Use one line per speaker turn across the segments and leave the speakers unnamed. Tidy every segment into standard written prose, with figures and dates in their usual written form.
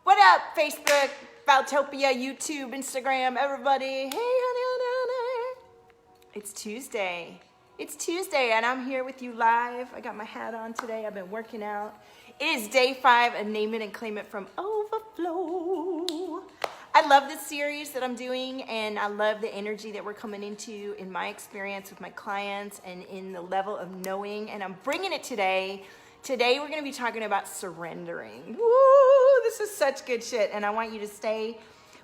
What up, Facebook, Valtopia, YouTube, Instagram, everybody? Hey, honey. It's Tuesday. It's Tuesday, and I'm here with you live. I got my hat on today. I've been working out. It is day 5 of Name It and Claim It from Overflow. I love this series that I'm doing, and I love the energy that we're coming into in my experience with my clients and in the level of knowing, and I'm bringing it today. Today, we're going to be talking about surrendering. Woo! This is such good shit, and I want you to stay.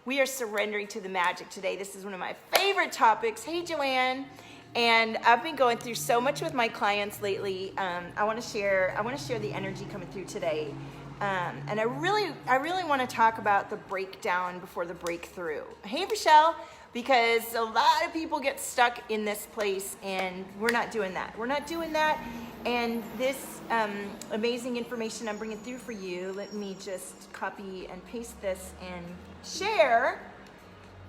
We are surrendering to the magic today. This is one of my favorite topics. Hey, Joanne. And I've been going through so much with my clients lately. I want to share the energy coming through today. And I really want to talk about the breakdown before the breakthrough. Hey, Michelle, because a lot of people get stuck in this place, and we're not doing that. We're not doing that. And this amazing information I'm bringing through for you, let me just copy and paste this and share,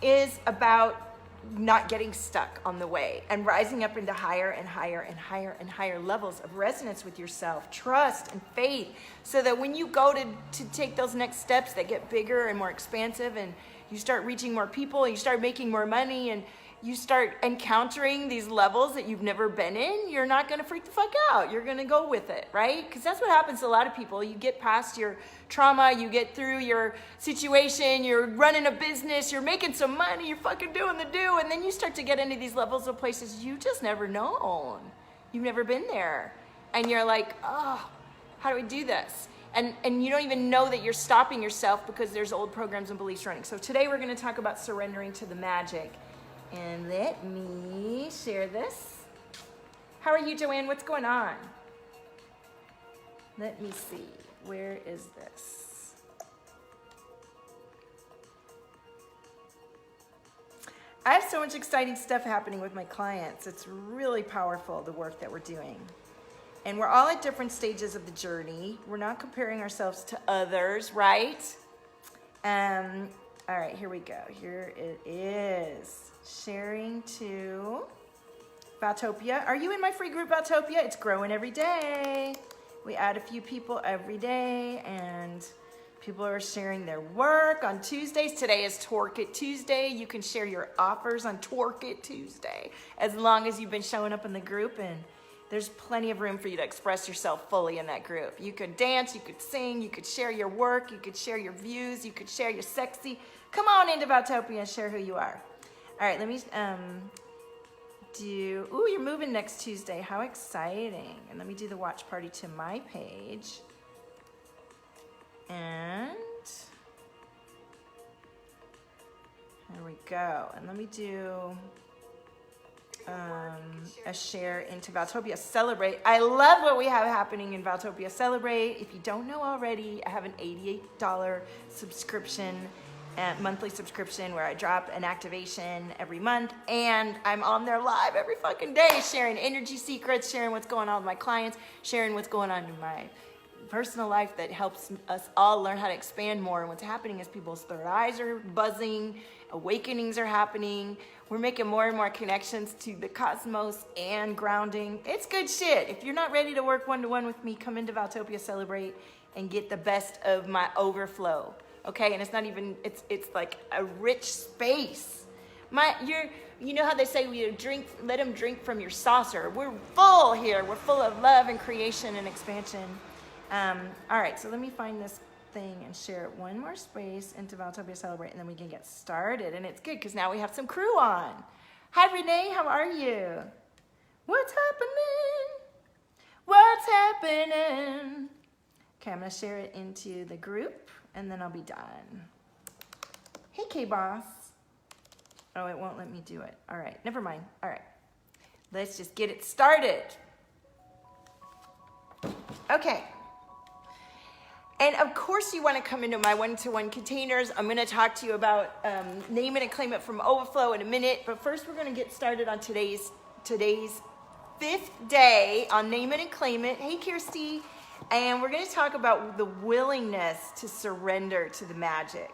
is about not getting stuck on the way and rising up into higher and higher and higher and higher levels of resonance with yourself, trust and faith, so that when you go to take those next steps that get bigger and more expansive, and you start reaching more people, and you start making more money, and you start encountering these levels that you've never been in, you're not going to freak the fuck out. You're going to go with it, right? Because that's what happens to a lot of people. You get past your trauma, you get through your situation, you're running a business, you're making some money, you're fucking doing the do, and then you start to get into these levels of places you just never known. You've never been there. And you're like, oh, how do we do this? And you don't even know that you're stopping yourself because there's old programs and beliefs running. So today we're going to talk about surrendering to the magic. And let me share this. How are you, Joanne? What's going on? Let me see. Where is this? I have so much exciting stuff happening with my clients. It's really powerful, the work that we're doing. And we're all at different stages of the journey. We're not comparing ourselves to others, right? All right, here we go. Here it is. Sharing to Valtopia. Are you in my free group, Valtopia? It's growing every day. We add a few people every day, and people are sharing their work on Tuesdays. Today is Twerk It Tuesday. You can share your offers on Twerk It Tuesday as long as you've been showing up in the group, and there's plenty of room for you to express yourself fully in that group. You could dance, you could sing, you could share your work, you could share your views, you could share your sexy. Come on into Valtopia and share who you are. All right, let me ooh, you're moving next Tuesday. How exciting. And let me do the watch party to my page. And there we go. And let me do a share into Valtopia Celebrate. I love what we have happening in Valtopia Celebrate. If you don't know already, I have an $88 subscription, monthly subscription, where I drop an activation every month, and I'm on there live every fucking day, sharing energy secrets, sharing what's going on with my clients, sharing what's going on in my personal life that helps us all learn how to expand more. And what's happening is people's third eyes are buzzing, awakenings are happening. We're making more and more connections to the cosmos and grounding. It's good shit. If you're not ready to work one-to-one with me, come into Valtopia Celebrate and get the best of my overflow. Okay, and it's not even, it's like a rich space. You know how they say let them drink from your saucer. We're full here. We're full of love and creation and expansion. All right, so let me find this thing and share it one more space into Valtopia Celebrate, and then we can get started. And it's good because now we have some crew on. Hi, Renee, how are you? What's happening? What's happening? Okay, I'm gonna share it into the group, and then I'll be done. Hey, K-Boss. Oh, it won't let me do it. All right, never mind. All right, let's just get it started. Okay. And of course you want to come into my one-to-one containers. I'm going to talk to you about Name It and Claim It from Overflow in a minute. But first we're going to get started on today's 5th day on Name It and Claim It. Hey, Kirsty. And we're going to talk about the willingness to surrender to the magic.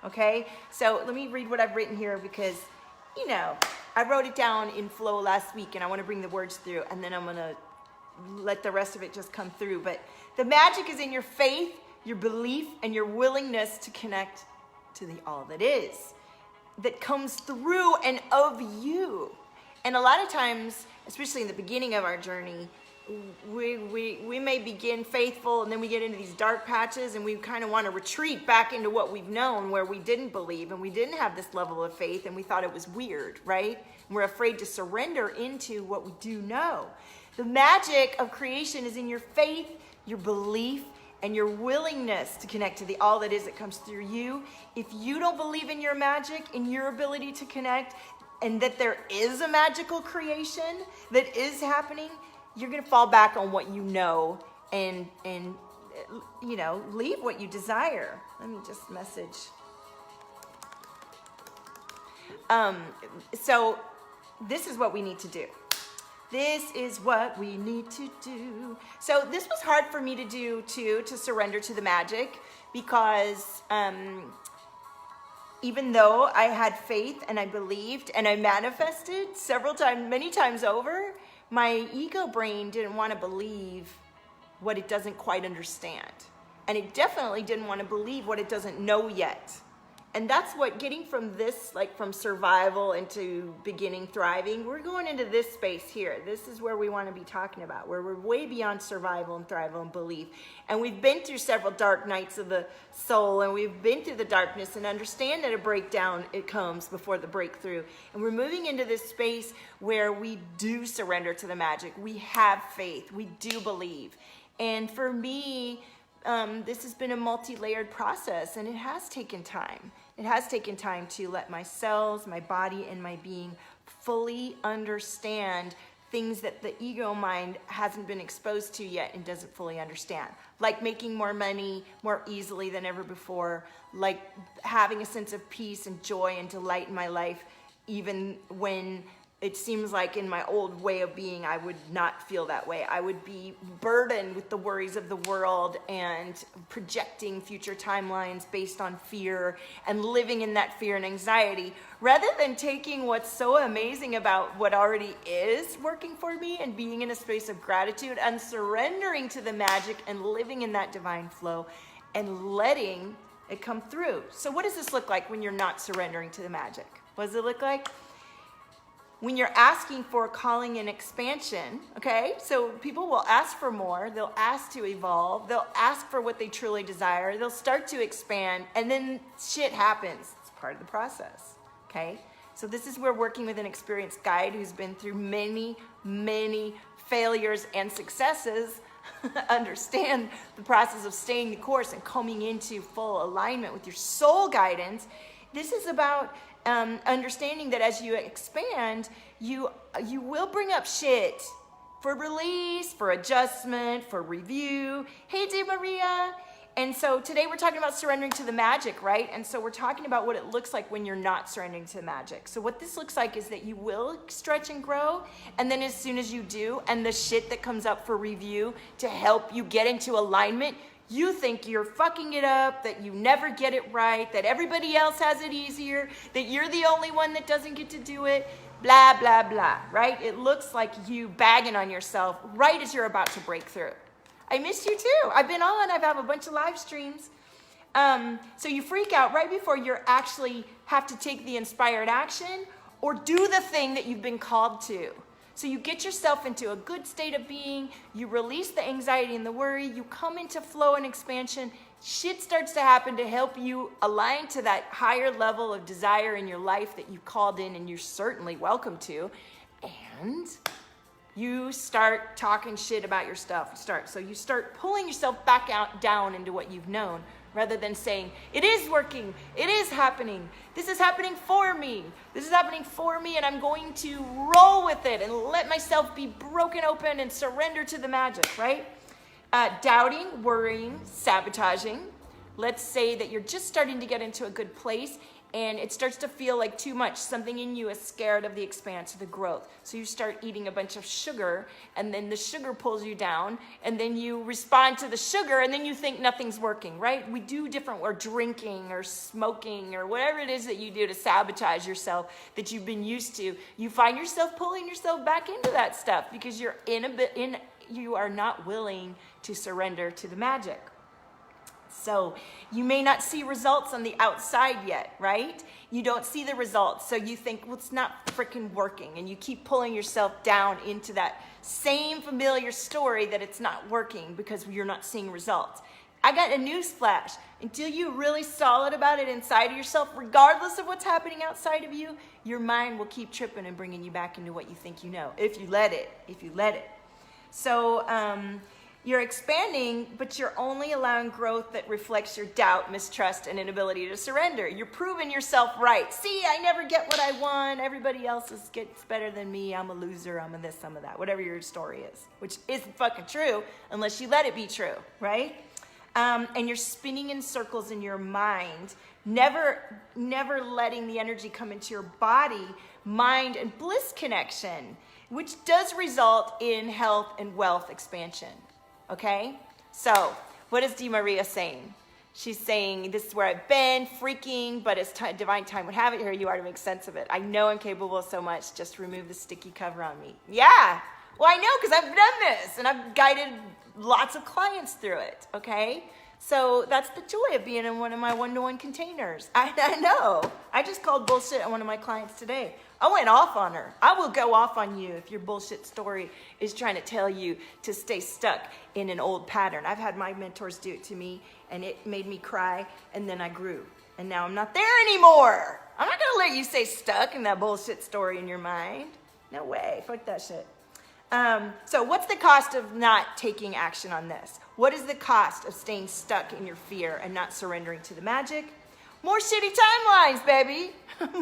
Okay? So let me read what I've written here, because, you know, I wrote it down in flow last week, and I want to bring the words through, and then I'm going to let the rest of it just come through. But the magic is in your faith, your belief, and your willingness to connect to the all that is, that comes through and of you. And a lot of times, especially in the beginning of our journey, we may begin faithful, and then we get into these dark patches, and we kind of want to retreat back into what we've known, where we didn't believe and we didn't have this level of faith, and we thought it was weird, right? And we're afraid to surrender into what we do know. The magic of creation is in your faith, your belief, and your willingness to connect to the all that is that comes through you. If you don't believe in your magic, in your ability to connect, and that there is a magical creation that is happening, you're going to fall back on what you know and you know, leave what you desire. Let me just message. So this is what we need to do. This is what we need to do. So this was hard for me to do too, to surrender to the magic, because even though I had faith and I believed and I manifested several times, many times over, my ego brain didn't want to believe what it doesn't quite understand. And it definitely didn't want to believe what it doesn't know yet. And that's what getting from this, like from survival into beginning thriving, we're going into this space here. This is where we want to be talking about, where we're way beyond survival and thrival and belief. And we've been through several dark nights of the soul, and we've been through the darkness, and understand that a breakdown, it comes before the breakthrough. And we're moving into this space where we do surrender to the magic. We have faith. We do believe. And for me, this has been a multi-layered process, and it has taken time. It has taken time to let my cells, my body, and my being fully understand things that the ego mind hasn't been exposed to yet and doesn't fully understand. Like making more money more easily than ever before, like having a sense of peace and joy and delight in my life, even when it seems like in my old way of being, I would not feel that way. I would be burdened with the worries of the world and projecting future timelines based on fear and living in that fear and anxiety, rather than taking what's so amazing about what already is working for me and being in a space of gratitude and surrendering to the magic and living in that divine flow and letting it come through. So what does this look like when you're not surrendering to the magic? What does it look like? When you're asking for calling and expansion, okay? So people will ask for more, they'll ask to evolve, they'll ask for what they truly desire, they'll start to expand, and then shit happens. It's part of the process, okay? So this is where working with an experienced guide who's been through many, many failures and successes understand the process of staying the course and coming into full alignment with your soul guidance. This is about understanding that as you expand, you will bring up shit for release, for adjustment, for review. Hey, dear Maria. And so today we're talking about surrendering to the magic, right? And so we're talking about what it looks like when you're not surrendering to the magic. So what this looks like is that you will stretch and grow, and then as soon as you do, and the shit that comes up for review to help you get into alignment, you think you're fucking it up, that you never get it right, that everybody else has it easier, that you're the only one that doesn't get to do it, blah, blah, blah, right? It looks like you bagging on yourself right as you're about to break through. I missed you too. I've been on, I've had a bunch of live streams. So you freak out right before you actually have to take the inspired action or do the thing that you've been called to. So you get yourself into a good state of being, you release the anxiety and the worry, you come into flow and expansion, shit starts to happen to help you align to that higher level of desire in your life that you called in and you're certainly welcome to, and you start talking shit about your stuff. So you start pulling yourself back out, down into what you've known, rather than saying, it is working, it is happening, this is happening for me, this is happening for me, and I'm going to roll with it and let myself be broken open and surrender to the magic, right? Doubting, worrying, sabotaging. Let's say that you're just starting to get into a good place and it starts to feel like too much. Something in you is scared of the expanse, of the growth. So you start eating a bunch of sugar, and then the sugar pulls you down, and then you respond to the sugar, and then you think nothing's working, right? We do different, or drinking, or smoking, or whatever it is that you do to sabotage yourself that you've been used to. You find yourself pulling yourself back into that stuff because you are not willing to surrender to the magic. So you may not see results on the outside yet, right? You don't see the results. So you think, well, it's not freaking working. And you keep pulling yourself down into that same familiar story that it's not working because you're not seeing results. I got a news flash. Until you're really solid about it inside of yourself, regardless of what's happening outside of you, your mind will keep tripping and bringing you back into what you think you know, if you let it. So you're expanding, but you're only allowing growth that reflects your doubt, mistrust, and inability to surrender. You're proving yourself right. See, I never get what I want. Everybody else gets better than me. I'm a loser. I'm a this, I'm a that. Whatever your story is, which isn't fucking true unless you let it be true, right? And you're spinning in circles in your mind, never letting the energy come into your body, mind, and bliss connection, which does result in health and wealth expansion. Okay? So, what is Di Maria saying? She's saying, this is where I've been, freaking, but as divine time would have it, here you are to make sense of it. I know I'm capable of so much, just remove the sticky cover on me. Yeah! Well, I know, because I've done this, and I've guided lots of clients through it, okay? So that's the joy of being in one of my one-to-one containers. I know. I just called bullshit on one of my clients today. I went off on her. I will go off on you if your bullshit story is trying to tell you to stay stuck in an old pattern. I've had my mentors do it to me, and it made me cry, and then I grew. And now I'm not there anymore. I'm not going to let you stay stuck in that bullshit story in your mind. No way. Fuck that shit. So what's the cost of not taking action on this? What is the cost of staying stuck in your fear and not surrendering to the magic? More shitty timelines, baby.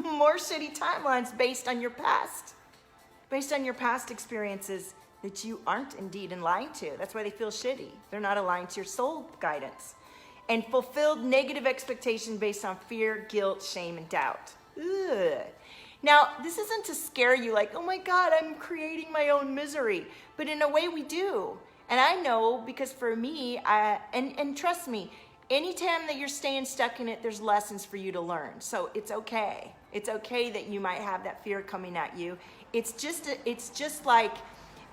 More shitty timelines based on your past. Based on your past experiences that you aren't indeed aligned to. That's why they feel shitty. They're not aligned to your soul guidance. And fulfilled negative expectation based on fear, guilt, shame, and doubt. Ugh. Now, this isn't to scare you like, oh my God, I'm creating my own misery. But in a way we do. And I know because for me, and trust me, anytime that you're staying stuck in it, there's lessons for you to learn. So it's okay. It's okay that you might have that fear coming at you. It's just like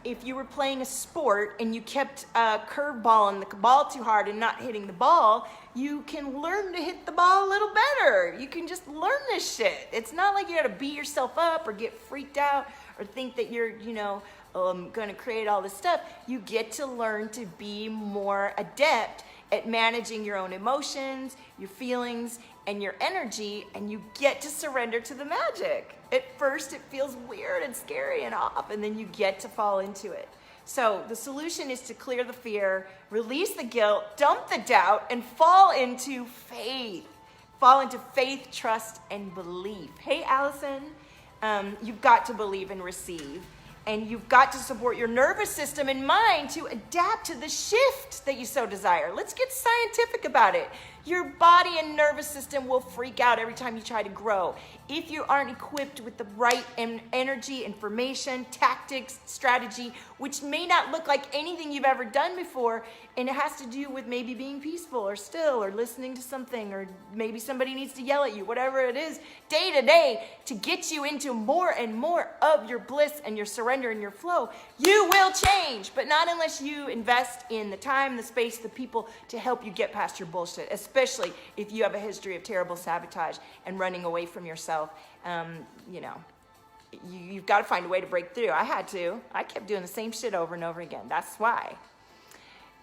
if you were playing a sport and you kept curveballing the ball too hard and not hitting the ball, you can learn to hit the ball a little better. You can just learn this shit. It's not like you gotta beat yourself up or get freaked out or think that you're, gonna create all this stuff. You get to learn to be more adept at managing your own emotions, your feelings, and your energy, and you get to surrender to the magic. At first, it feels weird and scary and off, and then you get to fall into it. So the solution is to clear the fear, release the guilt, dump the doubt, and fall into faith. Fall into faith, trust, and belief. Hey, Allison, you've got to believe and receive. And you've got to support your nervous system and mind to adapt to the shift that you so desire. Let's get scientific about it. Your body and nervous system will freak out every time you try to grow. If you aren't equipped with the right energy, information, tactics, strategy, which may not look like anything you've ever done before, and it has to do with maybe being peaceful or still or listening to something, or maybe somebody needs to yell at you, whatever it is, day to day, to get you into more and more of your bliss and your surrender and your flow, you will change, but not unless you invest in the time, the space, the people to help you get past your bullshit, especially if you have a history of terrible sabotage and running away from yourself. You've got to find a way to break through. I had to. I kept doing the same shit over and over again. That's why.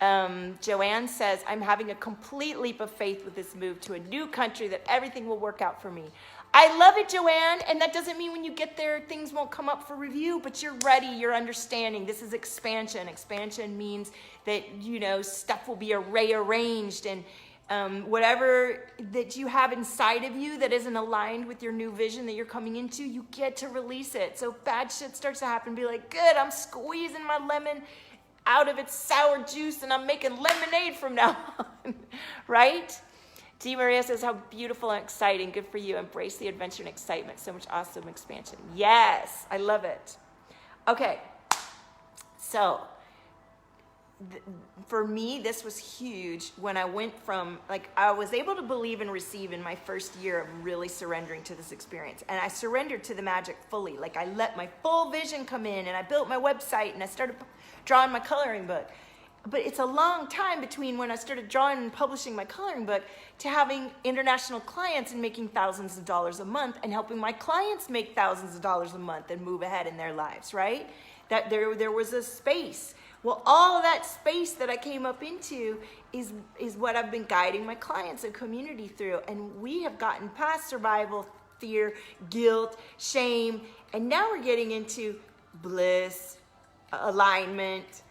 Joanne says, I'm having a complete leap of faith with this move to a new country that everything will work out for me. I love it, Joanne, and that doesn't mean when you get there, things won't come up for review, but you're ready, you're understanding. This is expansion. Expansion means that, stuff will be rearranged, and whatever that you have inside of you that isn't aligned with your new vision that you're coming into, you get to release it. So if bad shit starts to happen, be like, good, I'm squeezing my lemon out of its sour juice and I'm making lemonade from now on, right? Di Maria says, how beautiful and exciting. Good for you. Embrace the adventure and excitement. So much awesome expansion. Yes, I love it. Okay, so for me, this was huge when I went from, I was able to believe and receive in my first year of really surrendering to this experience. And I surrendered to the magic fully. I let my full vision come in, and I built my website, and I started drawing my coloring book. but it's a long time between when I started drawing and publishing my coloring book to having international clients and making thousands of dollars a month and helping my clients make thousands of dollars a month and move ahead in their lives, right? That there was a space. Well, all of that space that I came up into is what I've been guiding my clients and community through. And we have gotten past survival, fear, guilt, shame, and now we're getting into bliss, alignment,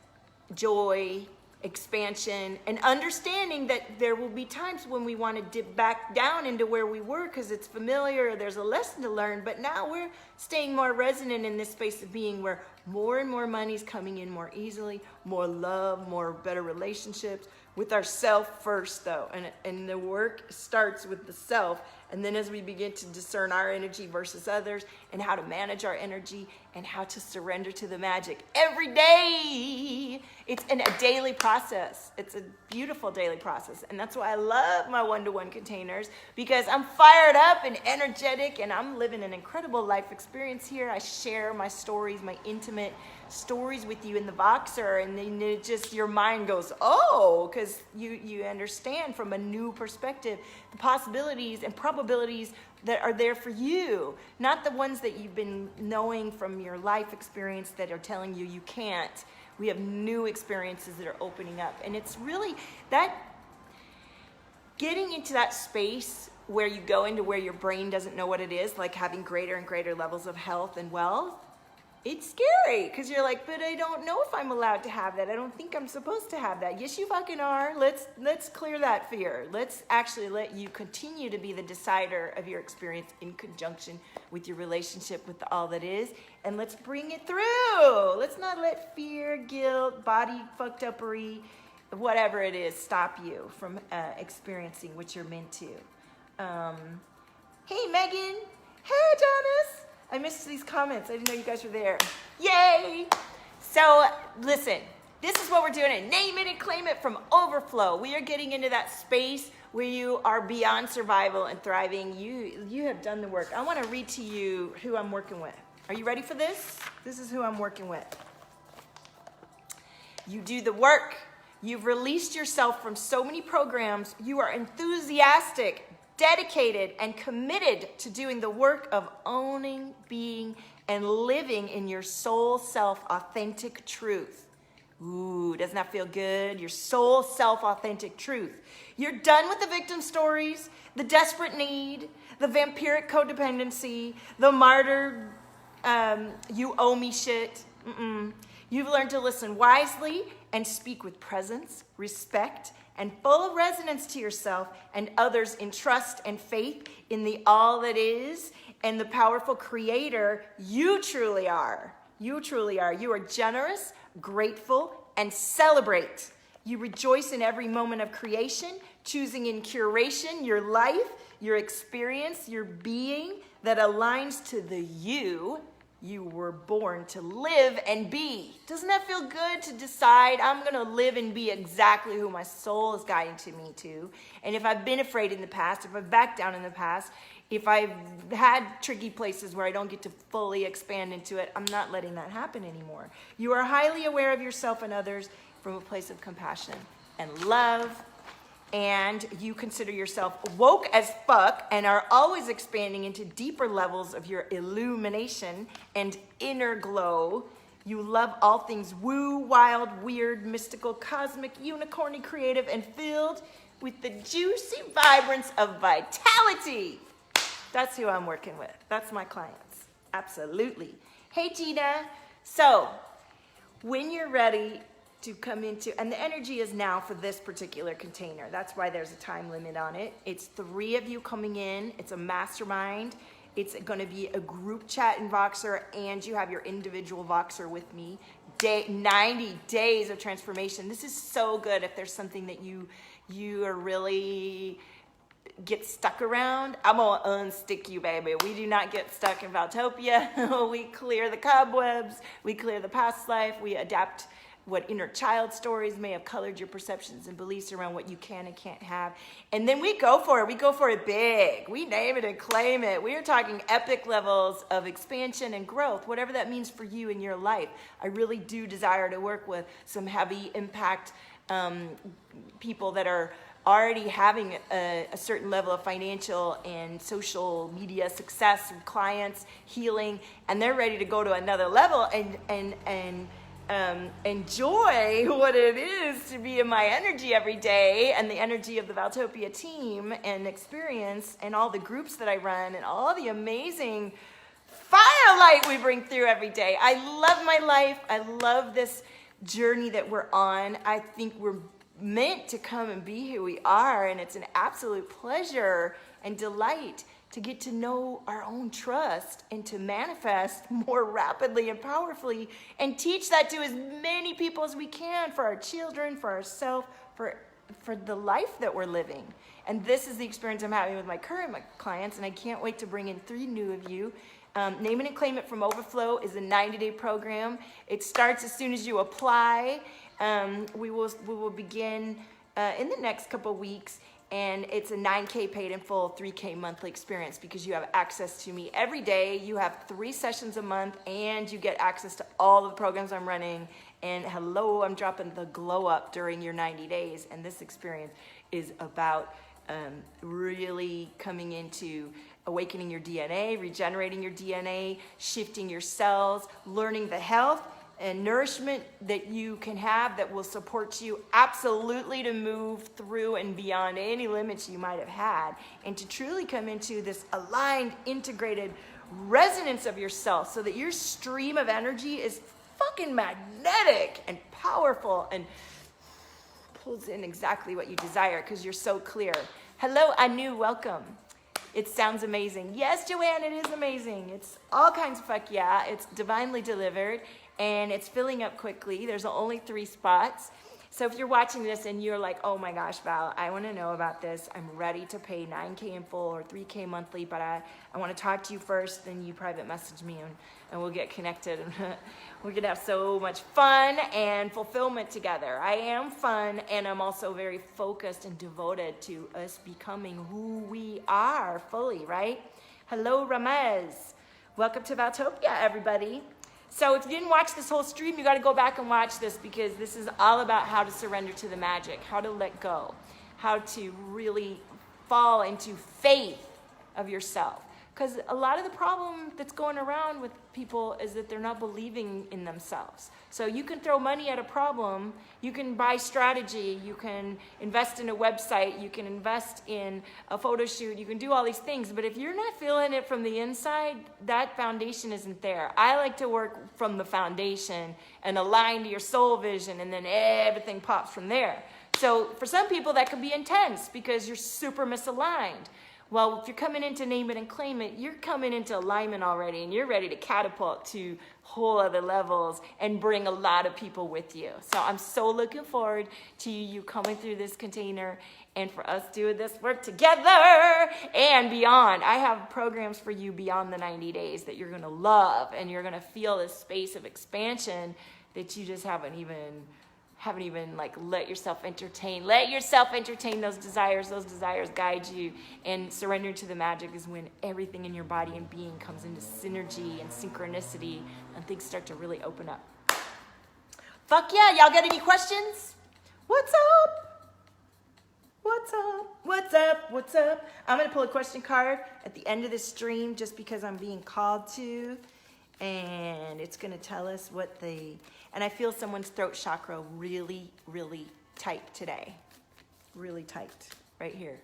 joy, expansion, and understanding that there will be times when we want to dip back down into where we were because it's familiar, there's a lesson to learn, but now we're staying more resonant in this space of being where more and more money's coming in more easily, more love, more better relationships with ourself first though, and the work starts with the self. And then as we begin to discern our energy versus others and how to manage our energy and how to surrender to the magic every day, it's a daily process. It's a beautiful daily process. And that's why I love my one-to-one containers, because I'm fired up and energetic and I'm living an incredible life experience here. I share my stories, my intimate stories with you in the Voxer, and then it just, your mind goes, oh, because you understand from a new perspective the possibilities and probabilities that are there for you, not the ones that you've been knowing from your life experience that are telling you you can't. We have new experiences that are opening up, and it's really that getting into that space where you go into where your brain doesn't know what it is, like having greater and greater levels of health and wealth. It's scary because you're like, but I don't know if I'm allowed to have that. I don't think I'm supposed to have that. Yes, you fucking are. Let's clear that fear. Let's actually let you continue to be the decider of your experience in conjunction with your relationship with all that is. And let's bring it through. Let's not let fear, guilt, body fucked uppery, whatever it is, stop you from experiencing what you're meant to. Hey, Megan. Hey, Janice. I missed these comments. I didn't know you guys were there. Yay! So, listen. This is what we're doing. Name it and claim it from Overflow. We are getting into that space where you are beyond survival and thriving. You have done the work. I want to read to you who I'm working with. Are you ready for this? This is who I'm working with. You do the work. You've released yourself from so many programs. You are enthusiastic, dedicated, and committed to doing the work of owning, being, and living in your soul self authentic truth. Ooh, doesn't that feel good? Your soul self authentic truth. You're done with the victim stories, the desperate need, the vampiric codependency, the martyr, you owe me shit. You've learned to listen wisely and speak with presence, respect, and full resonance to yourself and others in trust and faith in the all that is and the powerful creator you truly are. You truly are. You are generous, grateful, and celebrate. You rejoice in every moment of creation, choosing in curation your life, your experience, your being that aligns to the you were born to live and be. Doesn't that feel good to decide I'm going to live and be exactly who my soul is guiding to me to? And if I've been afraid in the past, if I've backed down in the past, if I've had tricky places where I don't get to fully expand into it, I'm not letting that happen anymore. You are highly aware of yourself and others from a place of compassion and love. And you consider yourself woke as fuck and are always expanding into deeper levels of your illumination and inner glow. You love all things woo, wild, weird, mystical, cosmic, unicorny, creative, and filled with the juicy vibrance of vitality. That's who I'm working with. That's my clients. Absolutely. Hey, Gina. So, when you're ready to come into, and the energy is now for this particular container. That's why there's a time limit on it. It's 3 of you coming in. It's a mastermind. It's going to be a group chat in Voxer, and you have your individual Voxer with me. 90 days of transformation. This is so good if there's something that you are really get stuck around. I'm gonna unstick you, baby. We do not get stuck in Valtopia. We clear the cobwebs. We clear the past life. We adapt what inner child stories may have colored your perceptions and beliefs around what you can and can't have. And then we go for it. We go for it big. We name it and claim it. We are talking epic levels of expansion and growth, whatever that means for you in your life. I really do desire to work with some heavy impact people that are already having a certain level of financial and social media success and clients, healing, and they're ready to go to another level and enjoy what it is to be in my energy every day and the energy of the Valtopia team and experience and all the groups that I run and all the amazing firelight we bring through every day. I love my life. I love this journey that we're on. I think we're meant to come and be who we are, and it's an absolute pleasure and delight to get to know our own trust and to manifest more rapidly and powerfully and teach that to as many people as we can, for our children, for ourselves, for the life that we're living. And this is the experience I'm having with my current clients, and I can't wait to bring in 3 new of you. Name It and Claim It from Overflow is a 90-day program. It starts as soon as you apply. We will begin in the next couple weeks, and it's a 9K paid in full, 3K monthly experience, because you have access to me every day. You have 3 sessions a month, and you get access to all the programs I'm running. And hello, I'm dropping the glow up during your 90 days, and this experience is about really coming into awakening your DNA, regenerating your DNA, shifting your cells, learning the health and nourishment that you can have that will support you absolutely to move through and beyond any limits you might have had, and to truly come into this aligned, integrated resonance of yourself so that your stream of energy is fucking magnetic and powerful and pulls in exactly what you desire because you're so clear. Hello, Anu, welcome. It sounds amazing. Yes, Joanne, it is amazing. It's all kinds of fuck yeah. It's divinely delivered, and it's filling up quickly. There's only 3 spots. So if you're watching this and you're like, oh my gosh, Val, I want to know about this. I'm ready to pay 9K in full or 3K monthly, but I want to talk to you first. Then you private message me and we'll get connected. We're going to have so much fun and fulfillment together. I am fun, and I'm also very focused and devoted to us becoming who we are fully, right? Hello, Ramez. Welcome to Valtopia, everybody. So if you didn't watch this whole stream, you got to go back and watch this, because this is all about how to surrender to the magic, how to let go, how to really fall into faith of yourself. Because a lot of the problem that's going around with people is that they're not believing in themselves. So you can throw money at a problem, you can buy strategy, you can invest in a website, you can invest in a photo shoot, you can do all these things, but if you're not feeling it from the inside, that foundation isn't there. I like to work from the foundation and align to your soul vision, and then everything pops from there. So for some people that can be intense because you're super misaligned. Well, if you're coming in to name it and claim it, you're coming into alignment already, and you're ready to catapult to whole other levels and bring a lot of people with you. So I'm so looking forward to you coming through this container and for us doing this work together and beyond. I have programs for you beyond the 90 days that you're going to love, and you're going to feel this space of expansion that you just haven't even like let yourself entertain those desires guide you. And surrender to the magic is when everything in your body and being comes into synergy and synchronicity, and things start to really open up. Fuck yeah, y'all got any questions? What's up? I'm gonna pull a question card at the end of this stream just because I'm being called to, and it's gonna tell us and I feel someone's throat chakra really, really tight today. Really tight, right here.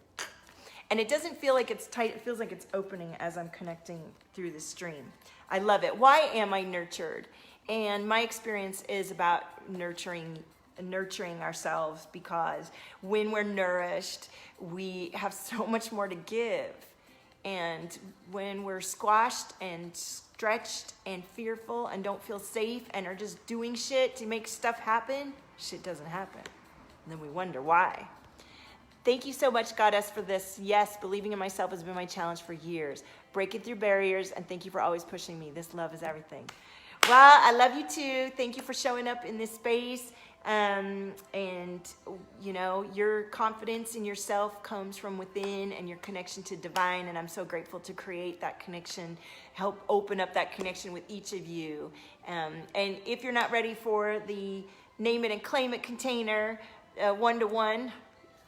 And it doesn't feel like it's tight, it feels like it's opening as I'm connecting through the stream. I love it. Why am I nurtured? And my experience is about nurturing ourselves, because when we're nourished, we have so much more to give. And when we're squashed and stretched and fearful and don't feel safe and are just doing shit to make stuff happen, shit doesn't happen. And then we wonder why. Thank you so much, Goddess, for this. Yes, believing in myself has been my challenge for years. Breaking through barriers, and thank you for always pushing me. This love is everything. Well, I love you too. Thank you for showing up in this space. And you know, your confidence in yourself comes from within and your connection to divine. And I'm so grateful to create that connection, help open up that connection with each of you. And if you're not ready for the name it and claim it container, one-to-one,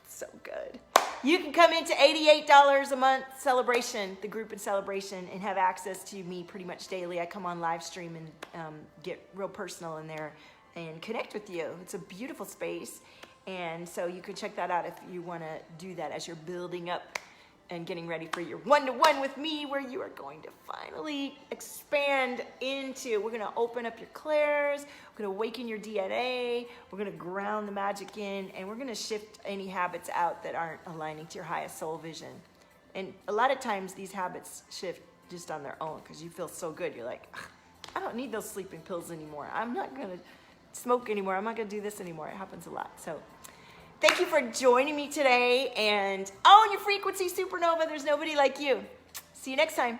so good. You can come into $88 a month celebration, the group and celebration, and have access to me pretty much daily. I come on live stream and get real personal in there and connect with you. It's a beautiful space. And so you can check that out if you want to do that as you're building up and getting ready for your one-to-one with me, where you are going to finally expand into, we're going to open up your clairs, we're going to awaken your DNA, we're going to ground the magic in, and we're going to shift any habits out that aren't aligning to your highest soul vision. And a lot of times these habits shift just on their own because you feel so good. You're like, I don't need those sleeping pills anymore. I'm not going to smoke anymore. I'm not going to do this anymore. It happens a lot. So thank you for joining me today, and own your frequency, supernova. There's nobody like you. See you next time.